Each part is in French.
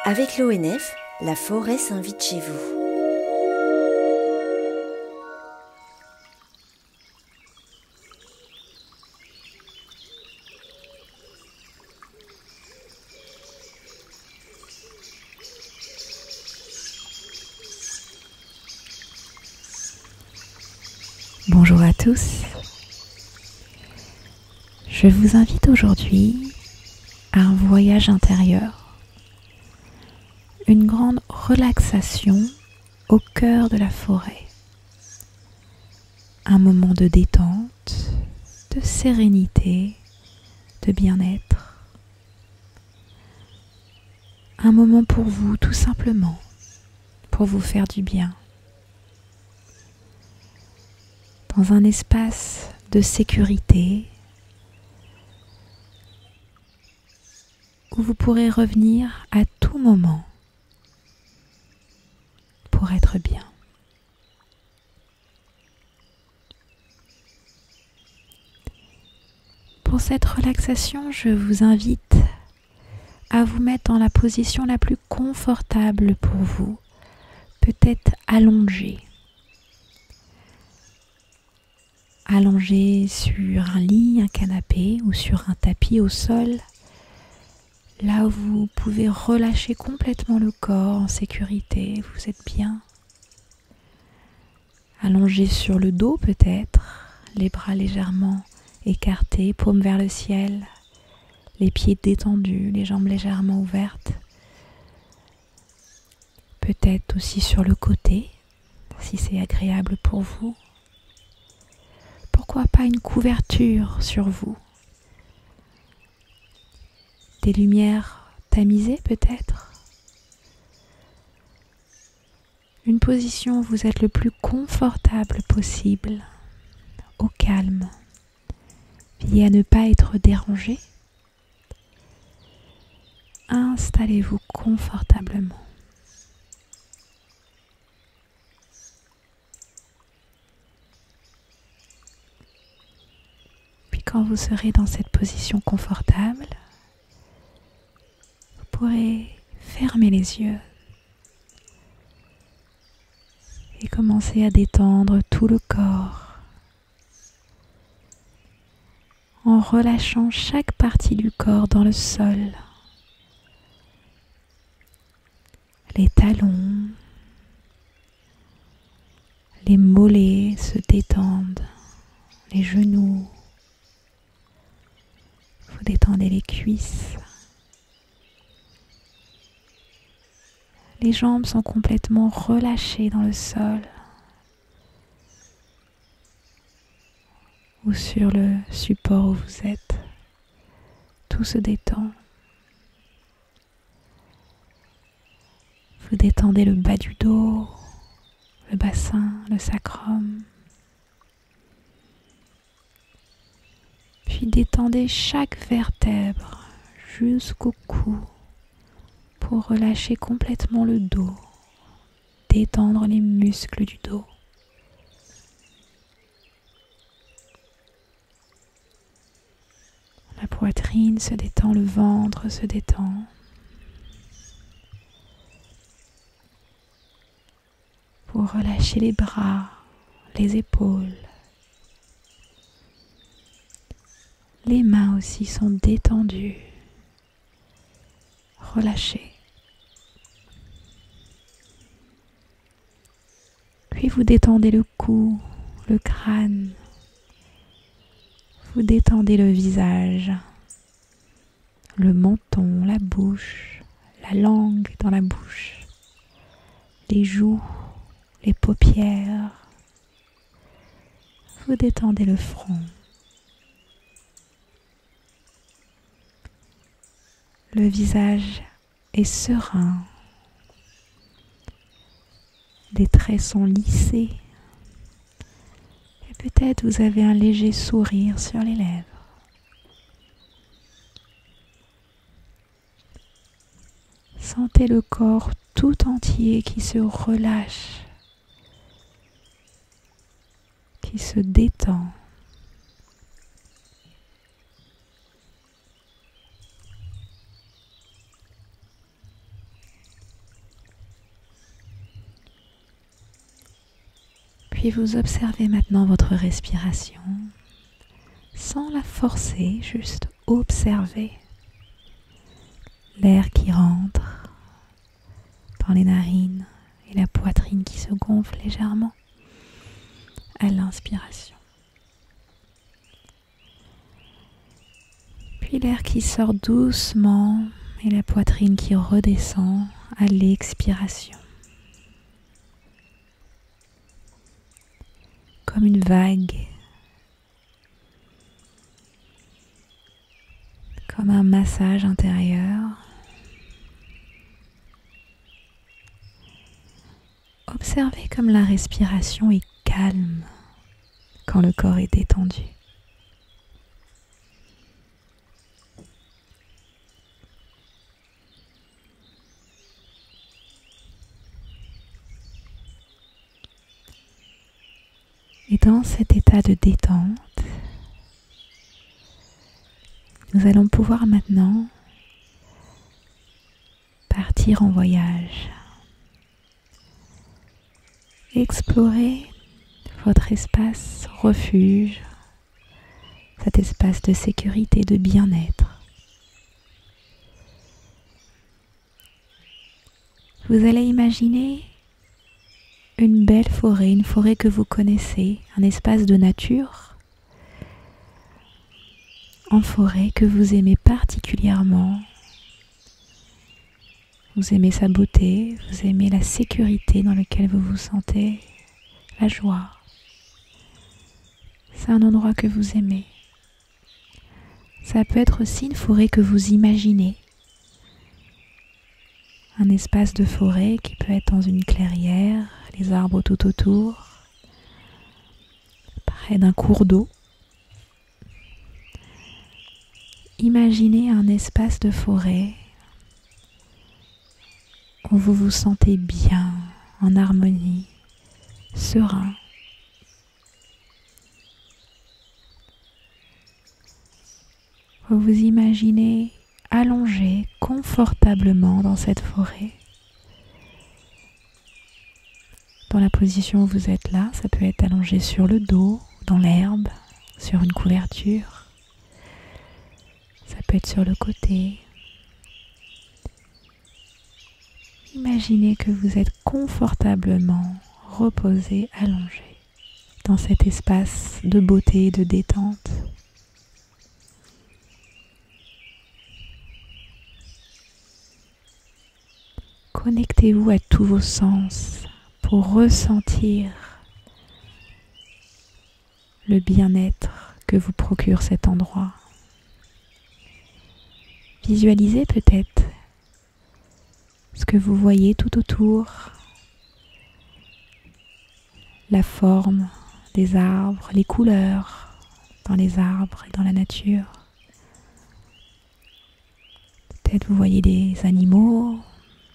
Avec l'ONF, la forêt s'invite chez vous. Bonjour à tous, je vous invite aujourd'hui à un voyage intérieur, une grande relaxation au cœur de la forêt, un moment de détente, de sérénité, de bien-être, un moment pour vous tout simplement, pour vous faire du bien. Dans un espace de sécurité où vous pourrez revenir à tout moment pour être bien. Pour cette relaxation, je vous invite à vous mettre dans la position la plus confortable pour vous, peut-être allongé sur un lit, un canapé ou sur un tapis au sol, là où vous pouvez relâcher complètement le corps en sécurité, vous êtes bien. Allongé sur le dos peut-être, les bras légèrement écartés, paumes vers le ciel, les pieds détendus, les jambes légèrement ouvertes. Peut-être aussi sur le côté, si c'est agréable pour vous. Pourquoi pas une couverture sur vous? Des lumières tamisées peut-être? Une position où vous êtes le plus confortable possible, au calme, veillez à ne pas être dérangé. Installez-vous confortablement. Puis quand vous serez dans cette position confortable, vous pourrez fermer les yeux et commencer à détendre tout le corps en relâchant chaque partie du corps dans le sol. Les talons, les mollets se détendent, les genoux, vous détendez les cuisses. Les jambes sont complètement relâchées dans le sol ou sur le support où vous êtes. Tout se détend. Vous détendez le bas du dos, le bassin, le sacrum. Puis détendez chaque vertèbre jusqu'au cou pour relâcher complètement le dos, détendre les muscles du dos. La poitrine se détend, le ventre se détend. Pour relâcher les bras, les épaules. Les mains aussi sont détendues, relâchées. Puis vous détendez le cou, le crâne. Vous détendez le visage, le menton, la bouche, la langue dans la bouche, les joues, les paupières. Vous détendez le front. Le visage est serein. Les traits sont lissés. Et peut-être vous avez un léger sourire sur les lèvres. Sentez le corps tout entier qui se relâche, qui se détend. Puis vous observez maintenant votre respiration sans la forcer, juste observer l'air qui rentre dans les narines et la poitrine qui se gonfle légèrement à l'inspiration. Puis l'air qui sort doucement et la poitrine qui redescend à l'expiration. Comme une vague, comme un massage intérieur. Observez comme la respiration est calme quand le corps est détendu. Et dans cet état de détente, nous allons pouvoir maintenant partir en voyage. Explorer votre espace refuge, cet espace de sécurité, de bien-être. Vous allez imaginer une belle forêt, une forêt que vous connaissez, un espace de nature en forêt que vous aimez particulièrement. Vous aimez sa beauté, vous aimez la sécurité dans laquelle vous vous sentez, la joie. C'est un endroit que vous aimez. Ça peut être aussi une forêt que vous imaginez. Un espace de forêt qui peut être dans une clairière, les arbres tout autour, près d'un cours d'eau. Imaginez un espace de forêt où vous vous sentez bien, en harmonie, serein. Vous vous imaginez allongé confortablement dans cette forêt. Dans la position où vous êtes là, ça peut être allongé sur le dos, dans l'herbe, sur une couverture. Ça peut être sur le côté. Imaginez que vous êtes confortablement reposé, allongé dans cet espace de beauté et de détente. Connectez-vous à tous vos sens pour ressentir le bien-être que vous procure cet endroit. Visualisez peut-être ce que vous voyez tout autour, la forme des arbres, les couleurs dans les arbres et dans la nature. Peut-être vous voyez des animaux,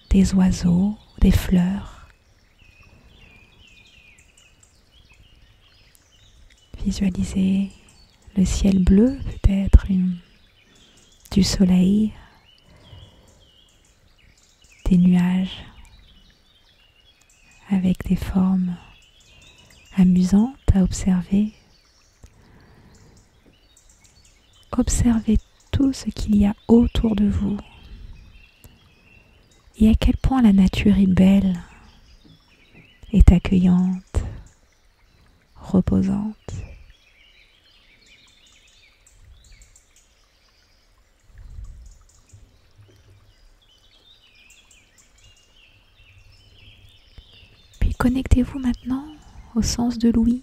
des oiseaux, des fleurs. Visualisez le ciel bleu, peut-être du soleil, des nuages avec des formes amusantes à observer. Observez tout ce qu'il y a autour de vous et à quel point la nature est belle, est accueillante, reposante. Puis connectez-vous maintenant au sens de l'ouïe.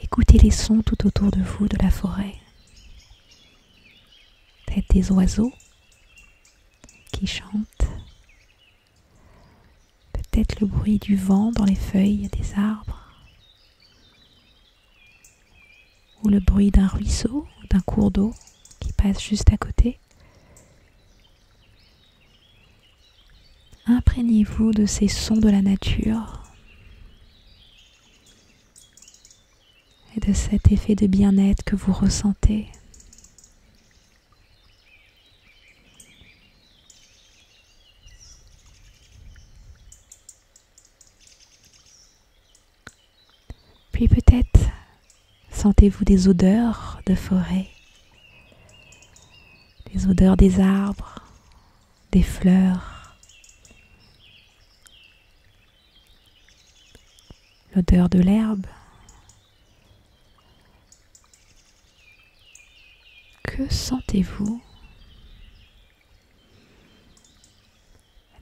Écoutez les sons tout autour de vous de la forêt. Peut-être des oiseaux qui chantent. Peut-être le bruit du vent dans les feuilles des arbres. Ou le bruit d'un ruisseau ou d'un cours d'eau qui passe juste à côté. Imprégnez-vous de ces sons de la nature et de cet effet de bien-être que vous ressentez. puis peut-être sentez-vous des odeurs de forêt, les odeurs des arbres, des fleurs, l'odeur de l'herbe. Que sentez-vous?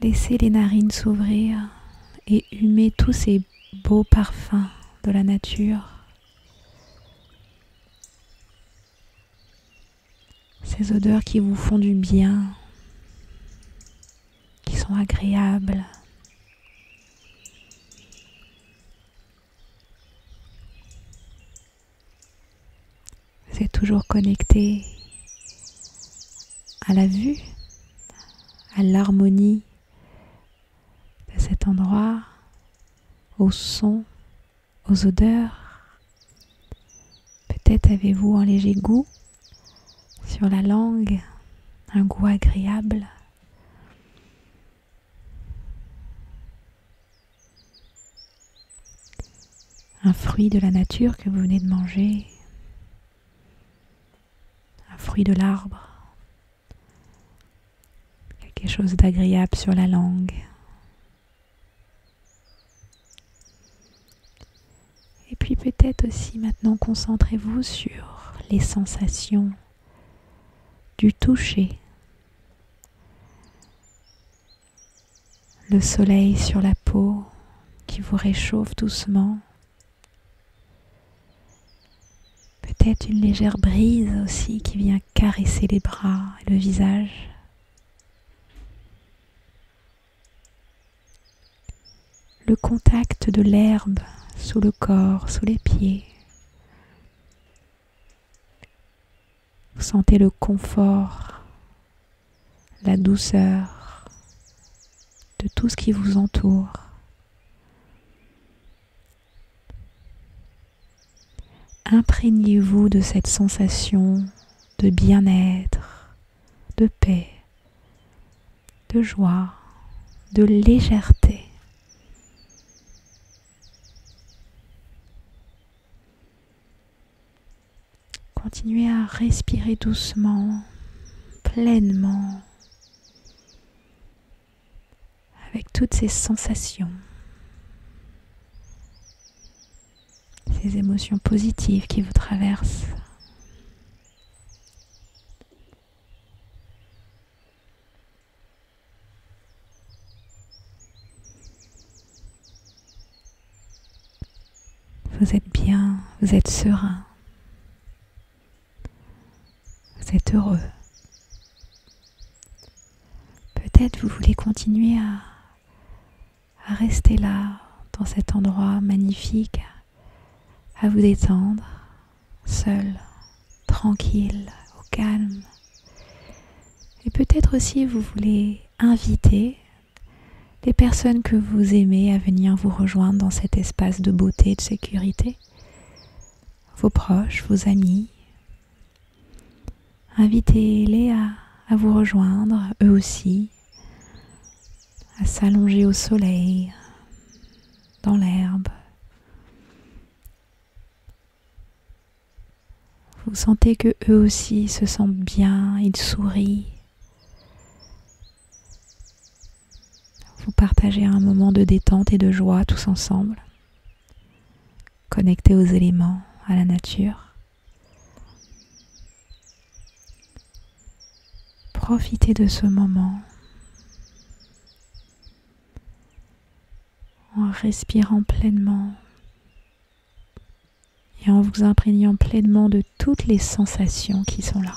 Laissez les narines s'ouvrir et humez tous ces beaux parfums de la nature. Ces odeurs qui vous font du bien, qui sont agréables. Vous êtes toujours connecté à la vue, à l'harmonie de cet endroit, aux sons, aux odeurs. Peut-être avez-vous un léger goût sur la langue, un goût agréable. Un fruit de la nature que vous venez de manger, un fruit de l'arbre, quelque chose d'agréable sur la langue. Et puis peut-être aussi maintenant concentrez-vous sur les sensations du toucher, le soleil sur la peau qui vous réchauffe doucement, peut-être une légère brise aussi qui vient caresser les bras et le visage. Le contact de l'herbe sous le corps, sous les pieds. Vous sentez le confort, la douceur de tout ce qui vous entoure. Imprégnez-vous de cette sensation de bien-être, de paix, de joie, de légèreté. Continuez à respirer doucement, pleinement, avec toutes ces sensations, ces émotions positives qui vous traversent. Vous êtes bien, vous êtes serein. Vous êtes heureux. Peut-être vous voulez continuer à rester là, dans cet endroit magnifique, à vous détendre, seul, tranquille, au calme. Et peut-être aussi vous voulez inviter les personnes que vous aimez à venir vous rejoindre dans cet espace de beauté et de sécurité, vos proches, vos amis. Invitez-les à vous rejoindre, eux aussi, à s'allonger au soleil, dans l'herbe. Vous sentez que eux aussi se sentent bien, ils sourient. Vous partagez un moment de détente et de joie tous ensemble, connectés aux éléments, à la nature. Profitez de ce moment en respirant pleinement et en vous imprégnant pleinement de toutes les sensations qui sont là.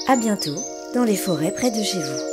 À bientôt dans les forêts près de chez vous.